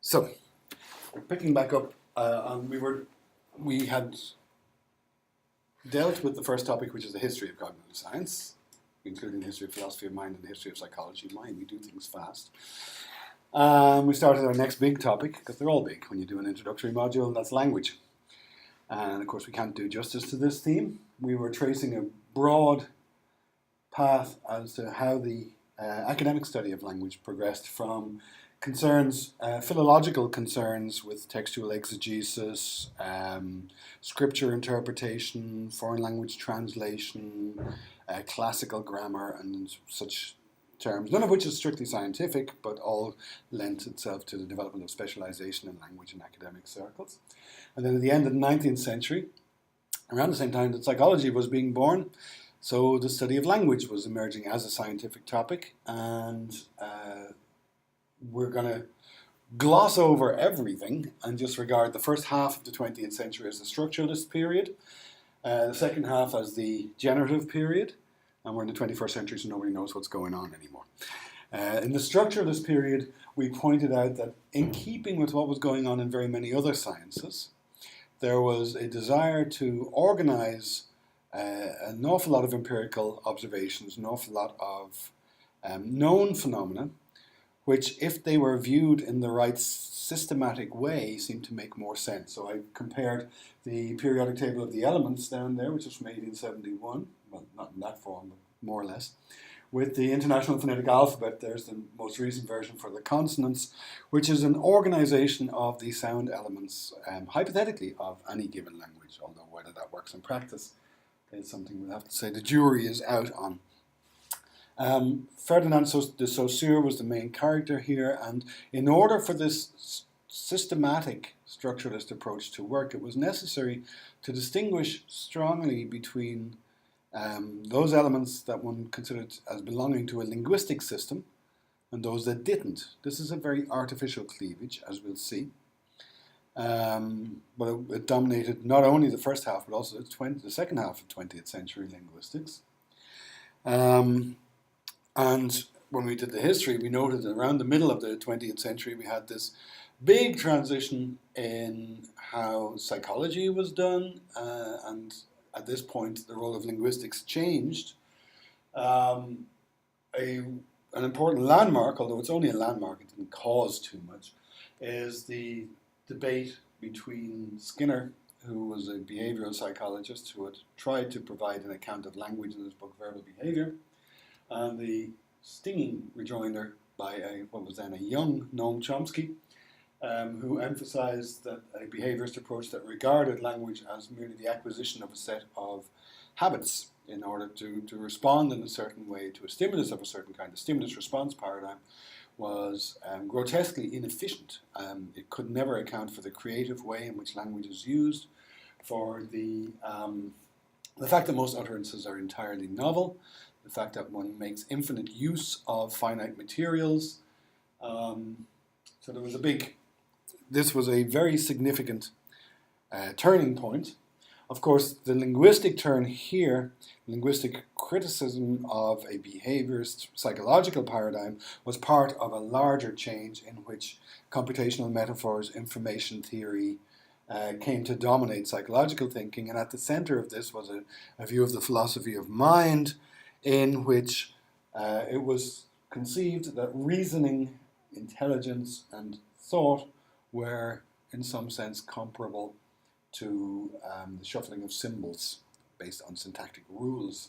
So, picking back up, we had dealt with the first topic, which is the history of cognitive science, including the history of philosophy of mind and the history of psychology of mind. We do things fast. We started our next big topic, because they're all big when you do an introductory module, and that's language. And of course, we can't do justice to this theme. We were tracing a broad path as to how the academic study of language progressed from concerns, philological concerns with textual exegesis, scripture interpretation, foreign language translation, classical grammar, and such terms, none of which is strictly scientific, but all lent itself to the development of specialization in language in academic circles. And then at the end of the 19th century, around the same time that psychology was being born, so the study of language was emerging as a scientific topic, and we're going to gloss over everything and just regard the first half of the 20th century as the structuralist period, the second half as the generative period, and we're in the 21st century, so nobody knows what's going on anymore. In the structuralist period, we pointed out that in keeping with what was going on in very many other sciences, there was a desire to organize an awful lot of empirical observations, an awful lot of known phenomena, which, if they were viewed in the right systematic way, seemed to make more sense. So I compared the periodic table of the elements down there, which is from 1871, well, not in that form, but more or less, with the International Phonetic Alphabet. There's the most recent version for the consonants, which is an organization of the sound elements, hypothetically, of any given language, although whether that works in practice is something we'll have to say the jury is out on. Ferdinand de Saussure was the main character here, and in order for this systematic structuralist approach to work, it was necessary to distinguish strongly between those elements that one considered as belonging to a linguistic system and those that didn't. This is a very artificial cleavage, as we'll see. But it dominated not only the first half, but also the second half of 20th century linguistics. And when we did the history, we noted that around the middle of the 20th century, we had this big transition in how psychology was done, and at this point, the role of linguistics changed. An important landmark, although it's only a landmark, it didn't cause too much, is the debate between Skinner, who was a behavioral psychologist who had tried to provide an account of language in his book Verbal Behavior, and the stinging rejoinder by what was then a young Noam Chomsky, who emphasized that a behaviorist approach that regarded language as merely the acquisition of a set of habits in order to respond in a certain way to a stimulus of a certain kind, the stimulus-response paradigm, was grotesquely inefficient. It could never account for the creative way in which language is used, for the fact that most utterances are entirely novel, the fact that one makes infinite use of finite materials. So there was this was a very significant turning point. Of course, the linguistic turn here, linguistic criticism of a behaviorist psychological paradigm, was part of a larger change in which computational metaphors, information theory, came to dominate psychological thinking. And at the center of this was a view of the philosophy of mind, in which it was conceived that reasoning, intelligence, and thought were in some sense comparable to the shuffling of symbols based on syntactic rules.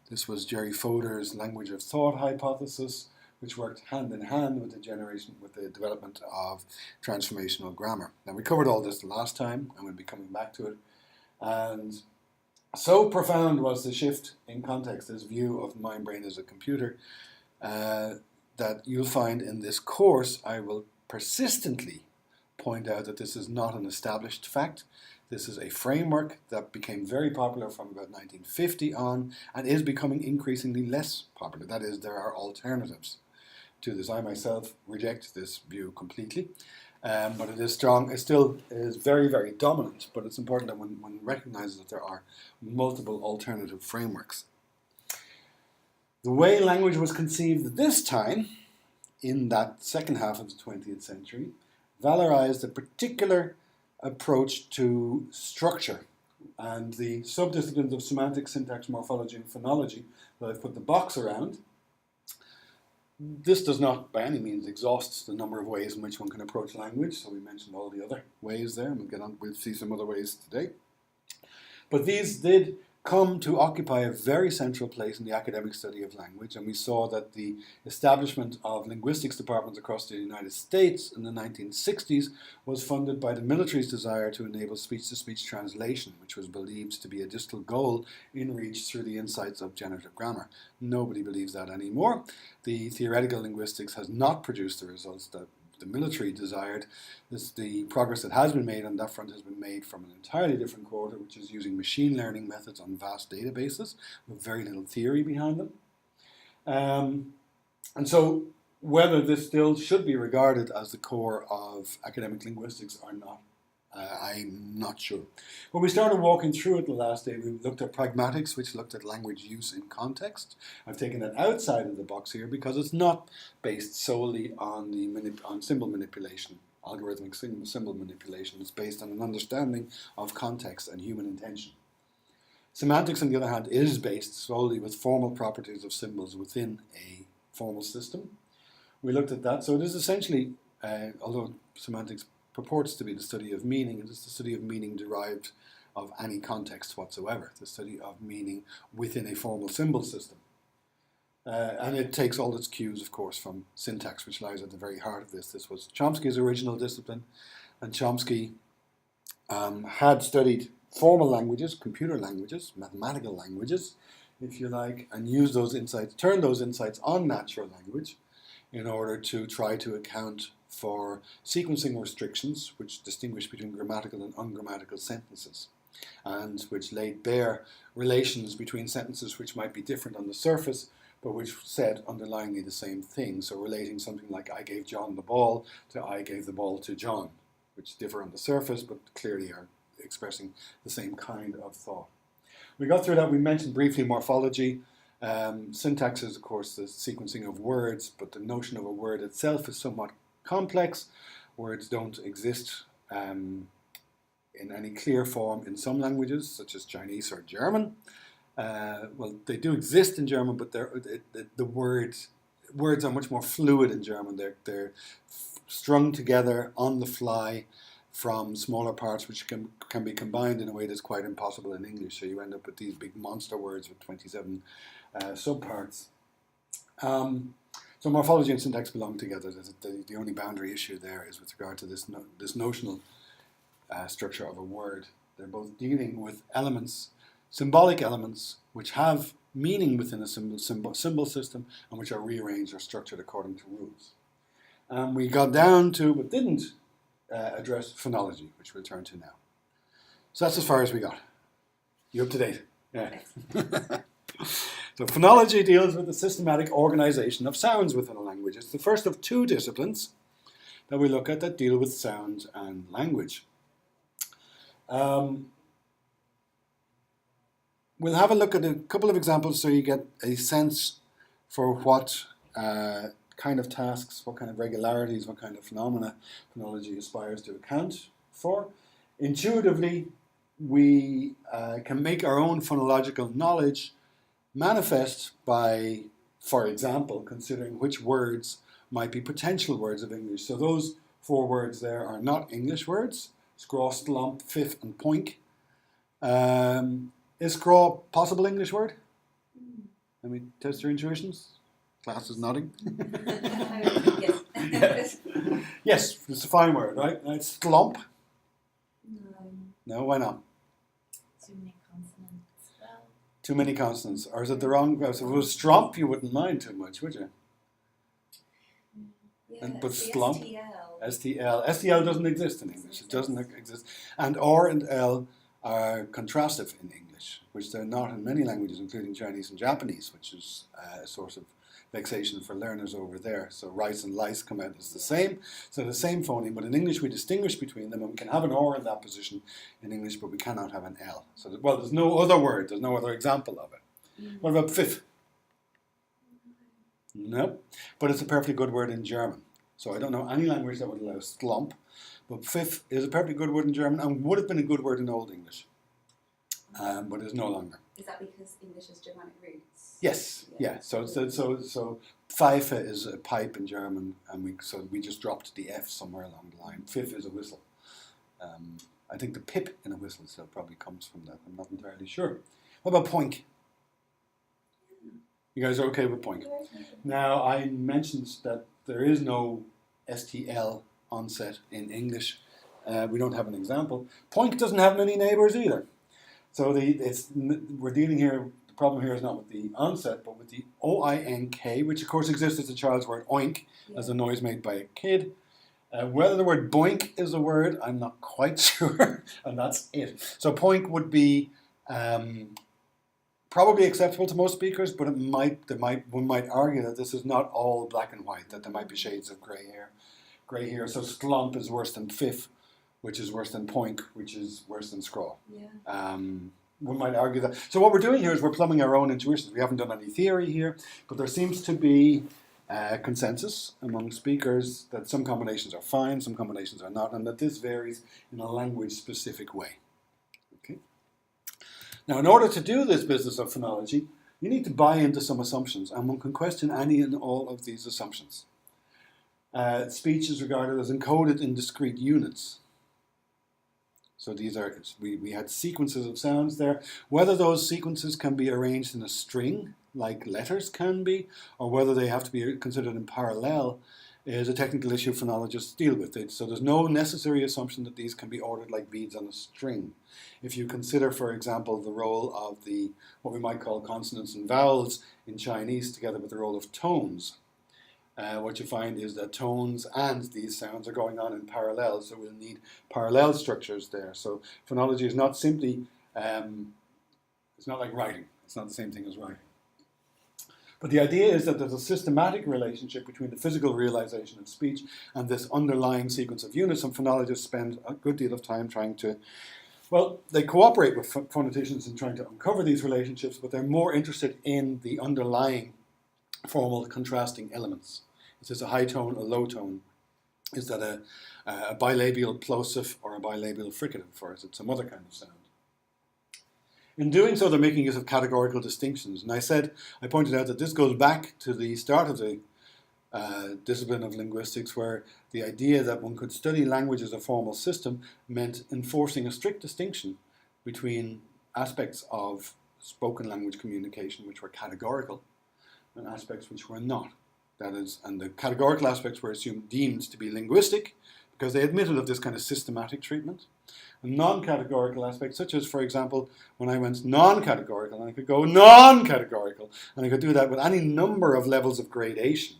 This was Jerry Fodor's language of thought hypothesis, which worked hand in hand with the development of transformational grammar. Now, we covered all this the last time, and we'll be coming back to it. And so profound was the shift in context, this view of mind-brain as a computer, that you'll find in this course I will persistently point out that this is not an established fact. This is a framework that became very popular from about 1950 on and is becoming increasingly less popular. That is, there are alternatives to this. I myself reject this view completely. But it is strong. It still is very, very dominant, but it's important that one recognizes that there are multiple alternative frameworks. The way language was conceived this time, in that second half of the 20th century, valorized a particular approach to structure. And the subdisciplines of semantics, syntax, morphology, and phonology that I've put the box around, this does not by any means exhaust the number of ways in which one can approach language. So we mentioned all the other ways there, and we'll see some other ways today. But these did come to occupy a very central place in the academic study of language, and we saw that the establishment of linguistics departments across the United States in the 1960s was funded by the military's desire to enable speech-to-speech translation, which was believed to be a distal goal in reach through the insights of generative grammar. Nobody believes that anymore. The theoretical linguistics has not produced the results that the military desired. The progress that has been made on that front has been made from an entirely different quarter, which is using machine learning methods on vast databases with very little theory behind them. And so whether this still should be regarded as the core of academic linguistics or not, I'm not sure. When we started walking through it the last day, we looked at pragmatics, which looked at language use in context. I've taken it outside of the box here because it's not based solely on on symbol manipulation, algorithmic symbol manipulation. It's based on an understanding of context and human intention. Semantics, on the other hand, is based solely with formal properties of symbols within a formal system. We looked at that. So it is essentially, although semantics purports to be the study of meaning, it is the study of meaning derived of any context whatsoever, the study of meaning within a formal symbol system. And it takes all its cues, of course, from syntax, which lies at the very heart of this. This was Chomsky's original discipline, and Chomsky had studied formal languages, computer languages, mathematical languages, if you like, and used those insights, turned those insights on natural language in order to try to account for sequencing restrictions which distinguish between grammatical and ungrammatical sentences, and which laid bare relations between sentences which might be different on the surface, but which said underlyingly the same thing. So relating something like I gave John the ball to I gave the ball to John, which differ on the surface but clearly are expressing the same kind of thought. We got through that. We mentioned briefly morphology. Syntax is, of course, the sequencing of words, but the notion of a word itself is somewhat complex. Words don't exist in any clear form in some languages, such as Chinese or German. Well, they do exist in German, but the words are much more fluid in German. They're strung together on the fly from smaller parts which can be combined in a way that's quite impossible in English. So you end up with these big monster words with 27 subparts. So morphology and syntax belong together. The only boundary issue there is with regard to this notional structure of a word. They're both dealing with elements, symbolic elements, which have meaning within a symbol system and which are rearranged or structured according to rules. We got down to, but didn't address phonology, which we'll turn to now. So that's as far as we got. You up to date? Yeah. So phonology deals with the systematic organization of sounds within a language. It's the first of two disciplines that we look at that deal with sound and language. We'll have a look at a couple of examples so you get a sense for what kind of tasks, what kind of regularities, what kind of phenomena phonology aspires to account for. Intuitively, we can make our own phonological knowledge manifest by, for example, considering which words might be potential words of English. So those four words there are not English words: scraw, stlomp, pfiff, and poink. Is scraw a possible English word? Let me test your intuitions. Class is nodding. Yes. Yes, it's a fine word, right? It's stlomp. No. No, why not? Too many consonants. Well, Too many consonants. Or is it the wrong? So if it was stromp, you wouldn't mind too much, would you? yeah, But it's the slump? STL. STL doesn't exist in English. It doesn't exist. And R and L are contrastive in English, which they're not in many languages, including Chinese and Japanese, which is a source of vexation for learners over there. So rice and lice come out as the same. So the same phoneme, but in English we distinguish between them, and we can have an R in that position in English, but we cannot have an L. So, well, there's no other word, there's no other example of it. What about pfiff? No, but it's a perfectly good word in German. So I don't know any language that would allow stlomp, but pfiff is a perfectly good word in German and would have been a good word in Old English, but is no longer. Is that because English has Germanic roots? Yes, yeah. So pfeife is a pipe in German, and we just dropped the F somewhere along the line. Pfiff is a whistle. I think the pip in a whistle still probably comes from that. I'm not entirely sure. What about poink? You guys are okay with poink? Now, I mentioned that there is no STL onset in English. We don't have an example. Poink doesn't have many neighbours either. So we're dealing here, the problem here is not with the onset, but with the O-I-N-K, which of course exists as a child's word oink, as a noise made by a kid. Whether the word boink is a word, I'm not quite sure, and that's it. So poink would be probably acceptable to most speakers, but one might argue that this is not all black and white, that there might be shades of grey here. So stlomp is worse than pfiff, which is worse than poink, which is worse than scraw. Yeah. One might argue that. So what we're doing here is we're plumbing our own intuitions. We haven't done any theory here, but there seems to be consensus among speakers that some combinations are fine, some combinations are not, and that this varies in a language-specific way. Okay. Now, in order to do this business of phonology, you need to buy into some assumptions, and one can question any and all of these assumptions. Speech is regarded as encoded in discrete units. So these are, we had sequences of sounds there. Whether those sequences can be arranged in a string, like letters can be, or whether they have to be considered in parallel, is a technical issue phonologists deal with it. So there's no necessary assumption that these can be ordered like beads on a string. If you consider, for example, the role of what we might call consonants and vowels in Chinese together with the role of tones, what you find is that tones and these sounds are going on in parallel, so we'll need parallel structures there. So phonology is not simply, it's not like writing. It's not the same thing as writing. But the idea is that there's a systematic relationship between the physical realization of speech and this underlying sequence of units, and phonologists spend a good deal of time trying to, well, they cooperate with phoneticians in trying to uncover these relationships, but they're more interested in the underlying formal contrasting elements. Is this a high tone, a low tone? Is that a bilabial plosive or a bilabial fricative, or is it some other kind of sound? In doing so, they're making use of categorical distinctions. And I pointed out that this goes back to the start of the discipline of linguistics, where the idea that one could study language as a formal system meant enforcing a strict distinction between aspects of spoken language communication which were categorical and aspects which were not. That is, and the categorical aspects were deemed to be linguistic because they admitted of this kind of systematic treatment. And non-categorical aspects, such as, for example, when I went non-categorical, and I could go non-categorical, and I could do that with any number of levels of gradation.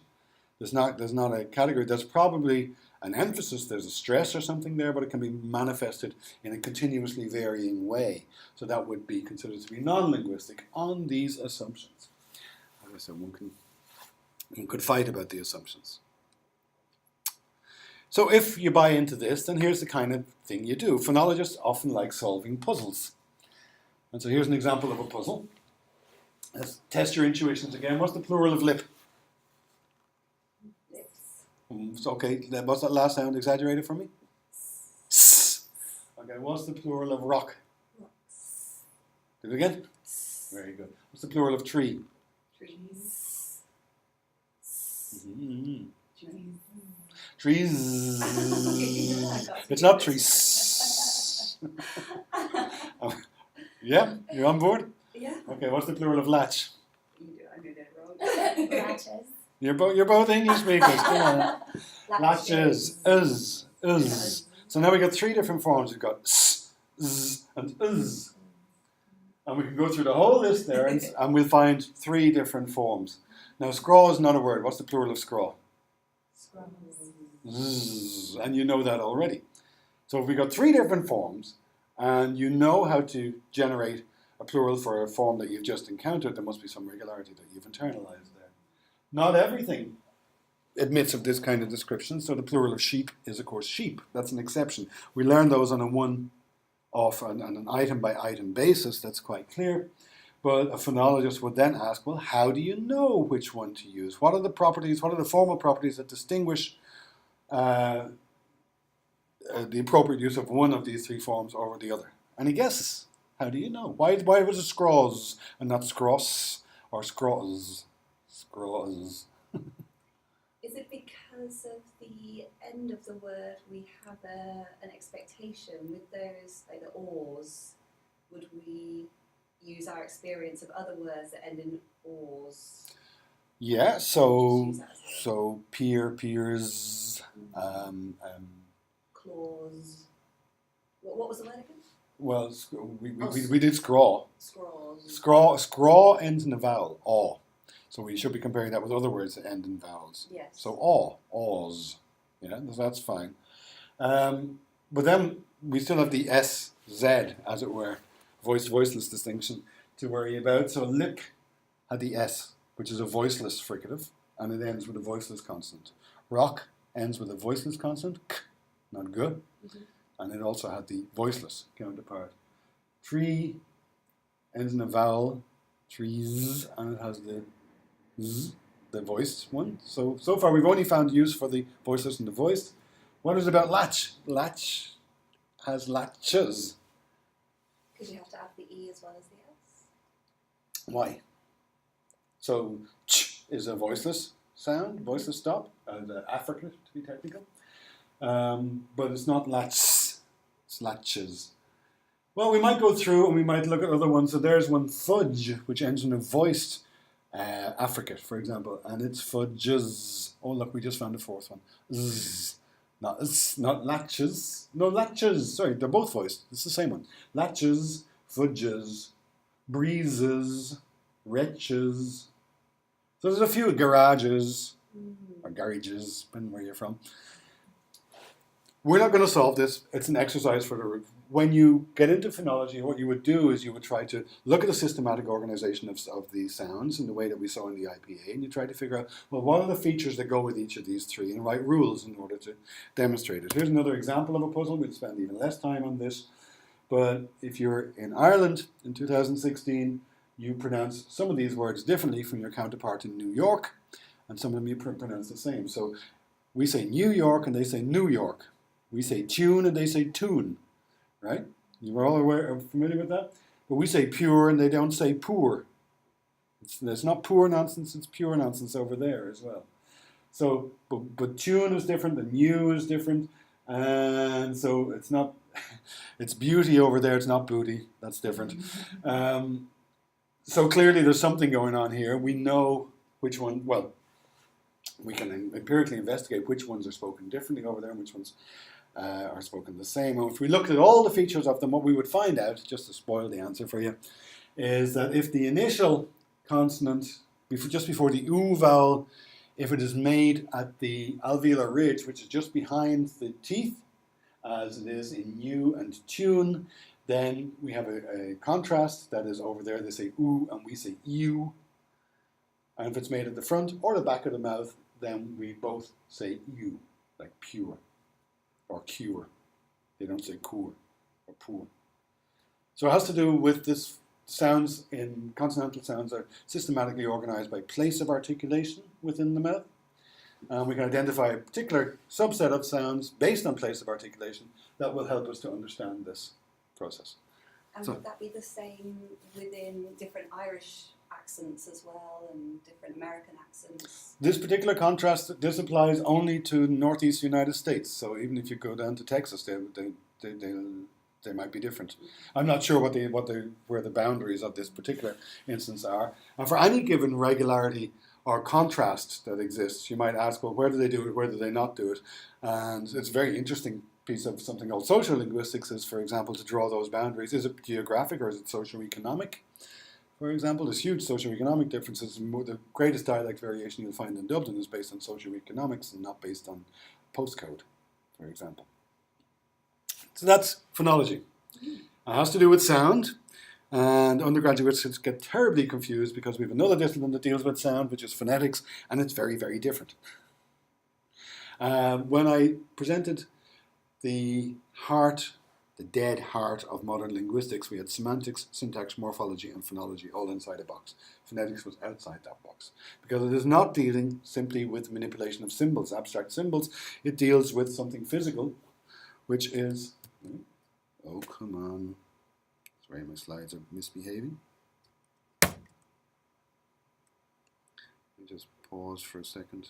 There's not a category. There's probably an emphasis, there's a stress or something there, but it can be manifested in a continuously varying way. So that would be considered to be non-linguistic on these assumptions. As I said, one could fight about the assumptions. So if you buy into this, then here's the kind of thing you do. Phonologists often like solving puzzles. And so here's an example of a puzzle. Let's test your intuitions again. What's the plural of lip? Lips. Okay, what's that last sound exaggerated for me? S. Okay, what's the plural of rock? Rocks. Do it again? Very good. What's the plural of tree? Trees. Mm-hmm. Trees. It's not trees. Yeah, you on board? Yeah. Okay, what's the plural of latch? I knew that wrong. Latches. You're both English speakers. Come on. Latches. Is. So now we got three different forms. We've got s, z, and is. And we can go through the whole list there and we'll find three different forms. Now, scraw is not a word. What's the plural of scraw? Zzz, and you know that already. So if we've got three different forms, and you know how to generate a plural for a form that you've just encountered, there must be some regularity that you've internalized there. Not everything admits of this kind of description, so the plural of sheep is, of course, sheep. That's an exception. We learn those on a one-off and an item-by-item basis, that's quite clear. But a phonologist would then ask, well, how do you know which one to use? What are the properties, what are the formal properties that distinguish uh, the appropriate use of one of these three forms over the other. Any guesses? How do you know? Why was it scraws and not scross or scraws? Scraws. Is it because of the end of the word we have an expectation with those, like the ors? Would we use our experience of other words that end in ors? Yeah, so Use that as a- so peers. Claws. What was the word again? Well, we did scraw. Scraws. Scraw ends in a vowel, aw. So we should be comparing that with other words that end in vowels. Yes. So aw, aws. Yeah, that's fine. But then we still have the SZ, as it were, voiceless distinction to worry about. So lip had the S, which is a voiceless fricative, and it ends with a voiceless consonant. Rock ends with a voiceless consonant, k, not good, and it also had the voiceless counterpart. Tree ends in a vowel, trees, and it has the z, the voiced one. So far we've only found use for the voiceless and the voiced. What is about latch? Latch has latches. Because you have to add the E as well as the S. Why? So ch is a voiceless sound, voiceless stop, affricate to be technical. But it's not latch, it's latches. Well, we might go through and we might look at other ones. So there's one, fudge, which ends in a voiced affricate, for example, and it's fudges. Oh, look, we just found a fourth one. Z. Not latches. No, latches. Sorry, they're both voiced. It's the same one. Latches, fudges, breezes, wretches. So there's a few garages, or garages, depending where you're from. We're not going to solve this. It's an exercise for the... When you get into phonology, what you would do is you would try to look at the systematic organization of the sounds in the way that we saw in the IPA, and you try to figure out, well, what are the features that go with each of these three, and write rules in order to demonstrate it. Here's another example of a puzzle. We'll spend even less time on this. But if you're in Ireland in 2016, you pronounce some of these words differently from your counterpart in New York, and some of them you pronounce the same. So we say New York and they say New York. We say tune and they say tune, right? You are all familiar with that? But we say pure and they don't say poor. It's not poor nonsense, it's pure nonsense over there as well. So, but tune is different and new is different. And so it's not, it's beauty over there, it's not booty. That's different. So clearly there's something going on here. We know which one, well, we can empirically investigate which ones are spoken differently over there and which ones are spoken the same. And if we looked at all the features of them, what we would find out, just to spoil the answer for you, is that if the initial consonant, just before the oo vowel, if it is made at the alveolar ridge, which is just behind the teeth, as it is in new and tune, then we have a contrast that is over there. They say oo and we say ew. And if it's made at the front or the back of the mouth, then we both say ew, like pure or cure. They don't say cour or poor. So it has to do with this. Sounds in consonantal sounds are systematically organized by place of articulation within the mouth. We can identify a particular subset of sounds based on place of articulation that will help us to understand this process. And would that be the same within different Irish accents as well and different American accents? This particular contrast, this applies only to northeast United States. So even if you go down to Texas, they might be different. I'm not sure where the boundaries of this particular instance are. And for any given regularity or contrast that exists, you might ask, well, where do they do it, where do they not do it? And it's a very interesting piece of something called social linguistics is, for example, to draw those boundaries. Is it geographic or is it socioeconomic? For example, there's huge socioeconomic differences. The greatest dialect variation you'll find in Dublin is based on socioeconomics and not based on postcode, for example. So that's phonology. It has to do with sound, and undergraduates get terribly confused because we have another discipline that deals with sound, which is phonetics, and it's very, very different. When I presented the heart the dead heart of modern linguistics. We had semantics, syntax, morphology, and phonology all inside a box. Phonetics was outside that box because it is not dealing simply with manipulation of symbols, abstract symbols. It deals with something physical, which is, oh, come on. Sorry, my slides are misbehaving. Let me just pause for a second.